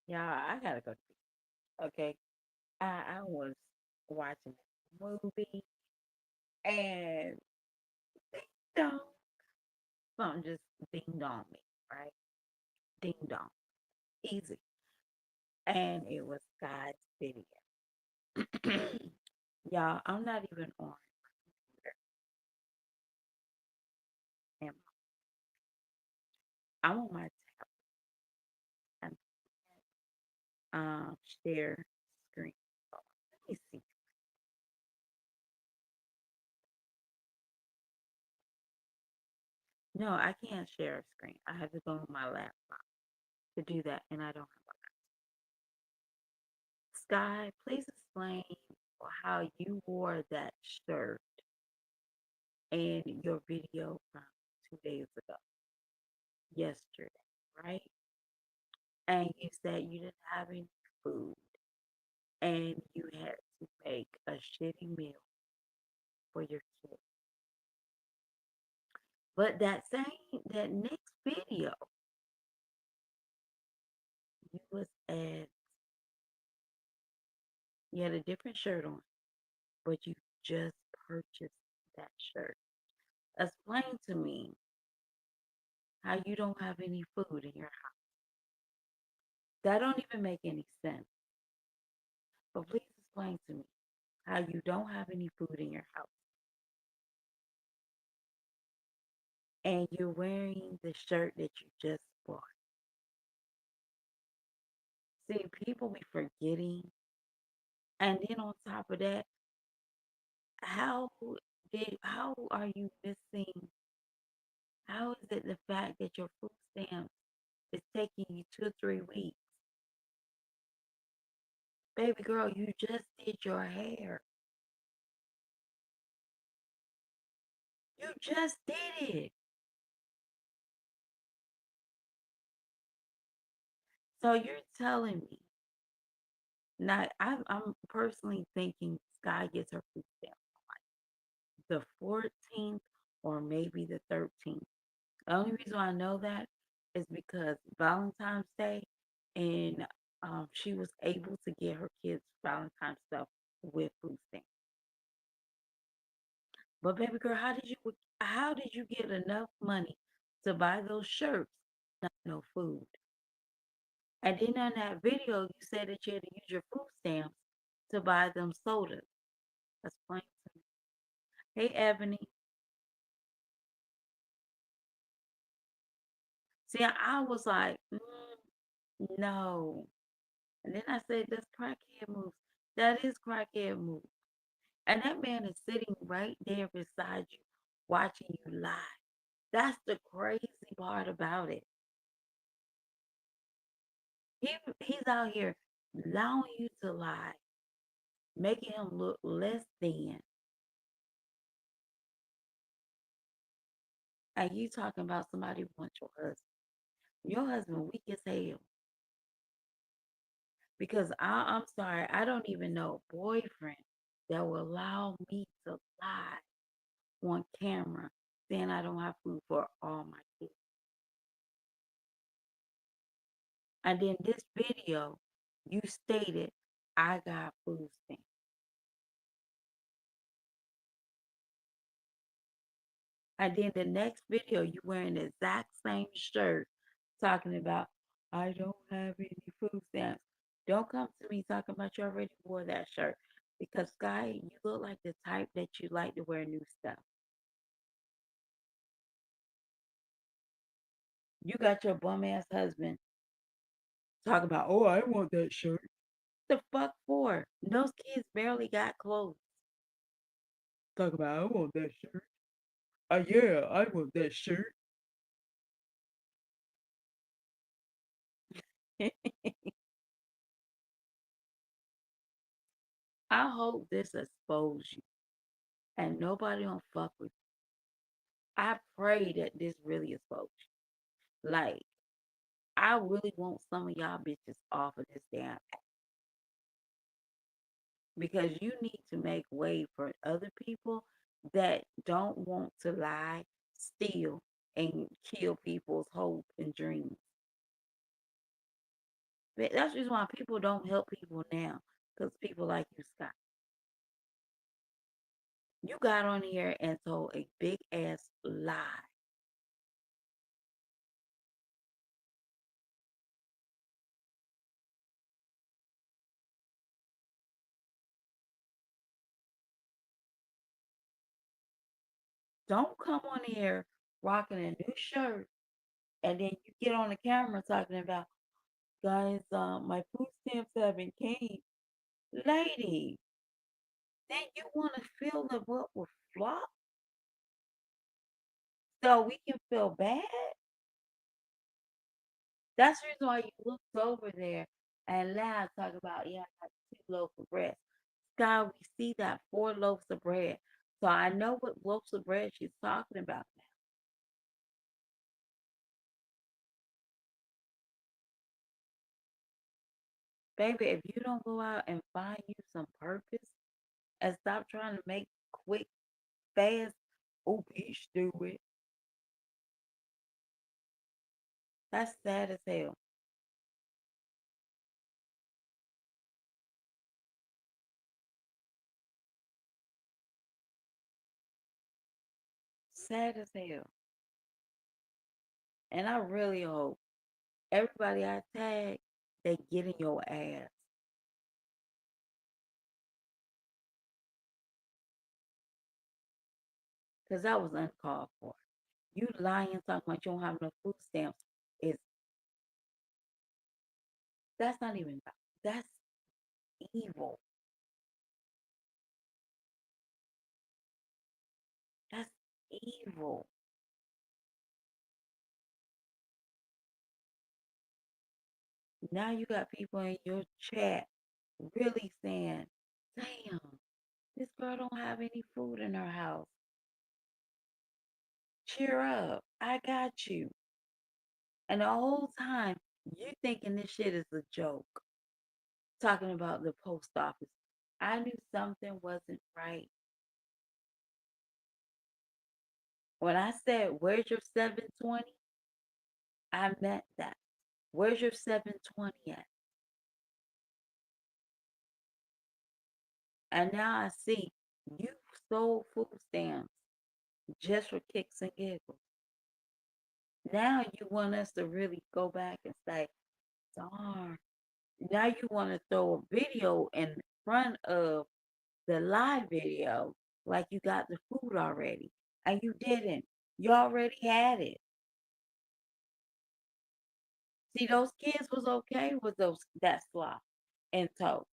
Yeah, I gotta go. Okay, I was watching a movie and ding dong, something just dinged on me, right? Ding dong, easy, and it was God's video. Y'all, I'm not even on camera. I'm on my tab and share screen. Oh, let me see. No, I can't share a screen. I have to go on my laptop to do that, and I don't have Sky, please explain how you wore that shirt in your video from 2 days ago, yesterday, right? And you said you didn't have any food and you had to make a shitty meal for your kid. But that next video, you was at, you had a different shirt on, but you just purchased that shirt. Explain to me how you don't have any food in your house. That don't even make any sense. But please explain to me how you don't have any food in your house and you're wearing the shirt that you just bought. See, people be forgetting. And then on top of that, how how are you missing? How is it the fact that your food stamps is taking you 2 or 3 weeks? Baby girl, you just did your hair. You just did it. So you're telling me now I'm personally thinking Sky gets her food stamp the 14th or maybe the 13th. The only reason I know that is because Valentine's Day and she was able to get her kids Valentine's stuff with food stamps. But baby girl, how did you get enough money to buy those shirts? Not no food. And then on that video, you said that you had to use your food stamps to buy them sodas. Explain to me. Hey, Ebony. See, I was like, no. And then I said, that's crackhead moves. That is crackhead moves. And that man is sitting right there beside you, watching you lie. That's the crazy part about it. He's out here allowing you to lie, making him look less than. And you talking about somebody who wants your husband. Your husband weak as hell. Because I'm sorry, I don't even know a boyfriend that will allow me to lie on camera saying I don't have food for all my kids. And then this video, you stated I got food stamps. And then the next video, you wearing the exact same shirt, talking about I don't have any food stamps. Don't come to me talking about you already wore that shirt. Because Sky, you look like the type that you like to wear new stuff. You got your bum ass husband talking about, oh, I want that shirt. The fuck for? Those kids barely got clothes. Talk about, I want that shirt. Yeah, I want that shirt. I hope this expose you and nobody don't fuck with you. I pray that this really expose you. Like, I really want some of y'all bitches off of this damn app because you need to make way for other people that don't want to lie, steal, and kill people's hope and dreams. But that's the reason why people don't help people now. Because people like you, Scott. You got on here and told a big ass lie. Don't come on here rocking a new shirt and then you get on the camera talking about, guys, my food stamps haven't came. Lady, then you want to fill the book with flop so we can feel bad? That's the reason why you looked over there and laughed, talk about, yeah, I got 2 loaves of bread. Sky, we see that 4 loaves of bread. So I know what loaves of bread she's talking about now. Baby, if you don't go out and find you some purpose and stop trying to make quick, fast, oh, bitch, do it. That's sad as hell. Sad as hell. And I really hope everybody I tag, they get in your ass. Because that was uncalled for. You lying, talking about you don't have enough food stamps. Is That's not even, that's evil. That's evil. Now you got people in your chat really saying, damn, this girl don't have any food in her house. Cheer up. I got you. And the whole time you thinking this shit is a joke. Talking about the post office. I knew something wasn't right. When I said, where's your 720? I meant that. Where's your 720 at? And now I see you sold food stamps just for kicks and giggles. Now you want us to really go back and say, darn. Now you want to throw a video in front of the live video like you got the food already. And you didn't. You already had it. See, those kids was okay with that slop and toast.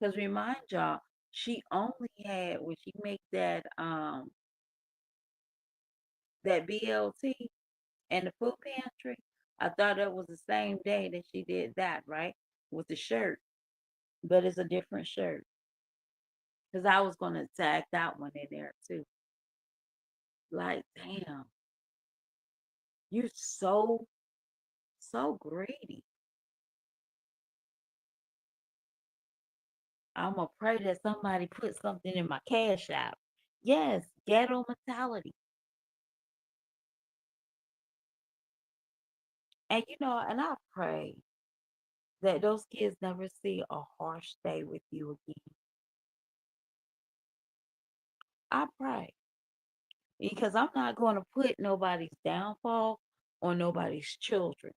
Because remind y'all, she only had when she make that BLT and the food pantry. I thought that was the same day that she did that, right? With the shirt. But it's a different shirt. Because I was gonna tag that one in there too. Like, damn, you so greedy. I'm gonna pray that somebody put something in my cash app. Yes, ghetto mentality. And and I pray that those kids never see a harsh day with you again. I pray because I'm not going to put nobody's downfall on nobody's children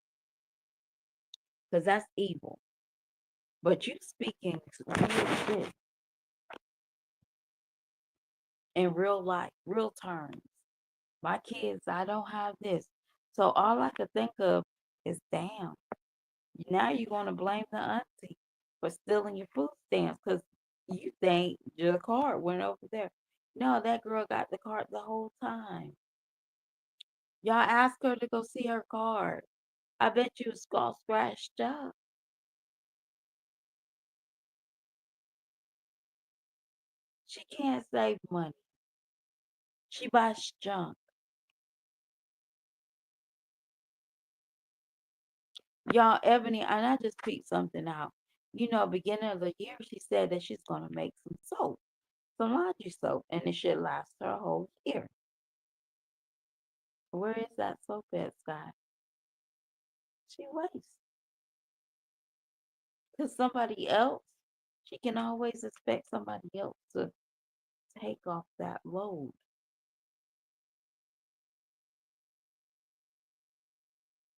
because that's evil. But you speaking real shit in real life, real terms. My kids, I don't have this. So all I could think of is, damn, now you're going to blame the auntie for stealing your food stamps because you think your card went over there. No, that girl got the card the whole time. Y'all asked her to go see her card. I bet you it's all scratched up. She can't save money. She buys junk. Y'all, Ebony, and I just picked something out. Beginning of the year, she said that she's going to make some soap, some laundry soap, and it should last her a whole year. Where is that soap at, Sky? She wastes. Because somebody else, she can always expect somebody else to take off that load.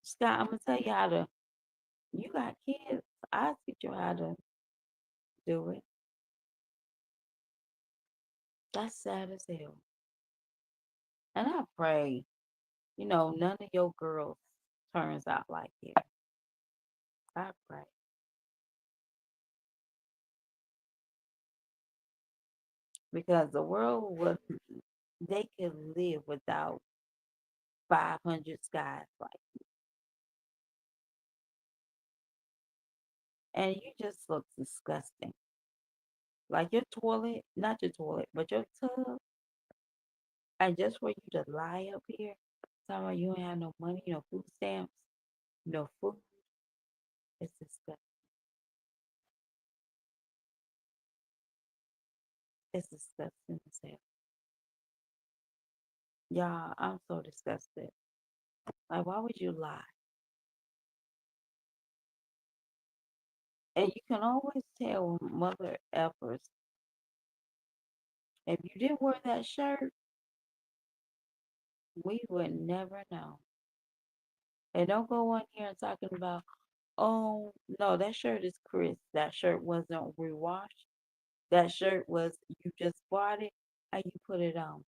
Scott, I'm gonna tell you how to. You got kids. I teach you how to do it. That's sad as hell. And I pray, none of your girls turns out like it. I pray because the world would they could live without 500 skies like, and you just look disgusting. Like your toilet, not your toilet, but your tub, and just for you to lie up here, talking about you ain't have no money, no food stamps, no food, it's disgusting. It's disgusting as hell. Y'all, I'm so disgusted. Like, why would you lie? And you can always tell when mother effers, if you didn't wear that shirt, we would never know. And don't go on here and talking about, oh, no, that shirt is crisp. That shirt wasn't rewashed. That shirt was, you just bought it and you put it on.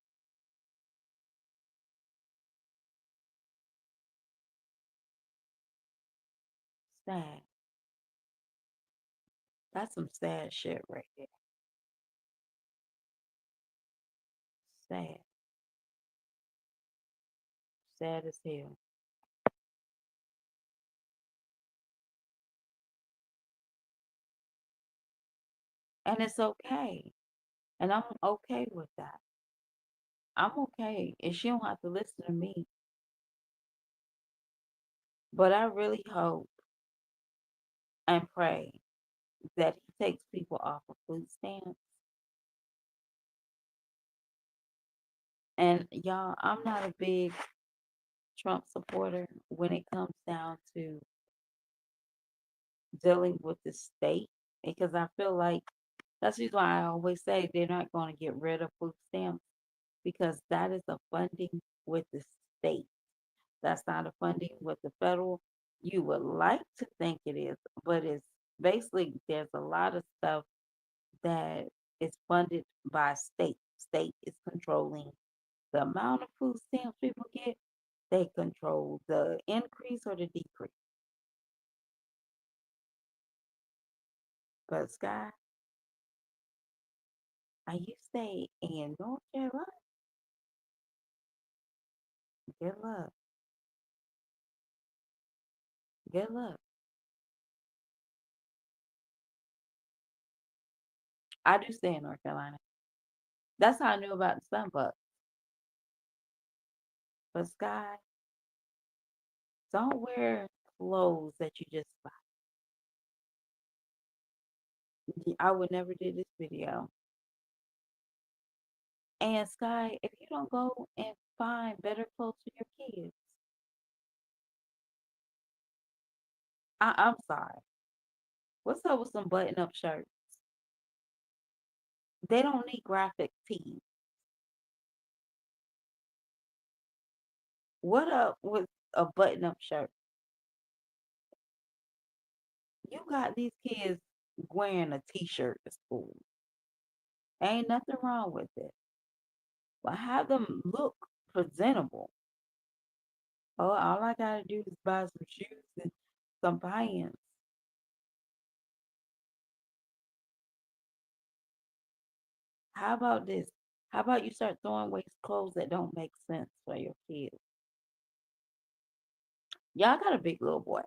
Sad. That's some sad shit right there. Sad. Sad as hell. And it's okay. And I'm okay with that. I'm okay. And she don't have to listen to me. But I really hope and pray that he takes people off of food stamps. And y'all, I'm not a big Trump supporter when it comes down to dealing with the state because I feel like that's the reason why I always say they're not going to get rid of food stamps because that is a funding with the state. That's not a funding with the federal. You would like to think it is, but it's basically there's a lot of stuff that is funded by state. State is controlling the amount of food stamps people get. They control the increase or the decrease. But Sky, you stay in North Carolina. Good luck. Good luck. I do stay in North Carolina. That's how I knew about the sunbuck. But Sky, don't wear clothes that you just buy. I would never do this video. And Sky, if you don't go and find better clothes for your kids, I'm sorry. What's up with some button-up shirts? They don't need graphic tees. What up with a button-up shirt? You got these kids wearing a t-shirt to school. Ain't nothing wrong with it. But have them look presentable. Oh, all I gotta do is buy some shoes and some pants. How about this? How about you start throwing away clothes that don't make sense for your kids? Y'all got a big little boy.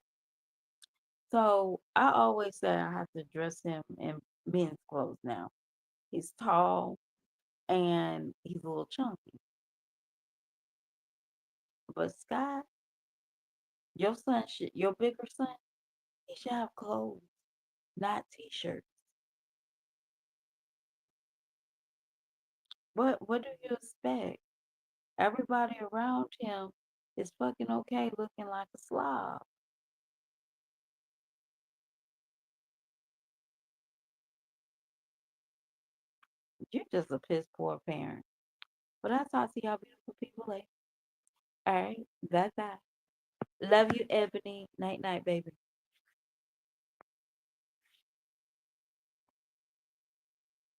So I always say I have to dress him in men's clothes now. He's tall and he's a little chunky. But Sky, your bigger son, he should have clothes, not t-shirts. What do you expect? Everybody around him is fucking okay looking like a slob. You're just a piss poor parent. But I'll talk to y'all beautiful people later. All right. That's that. Love you, Ebony. Night, night, baby.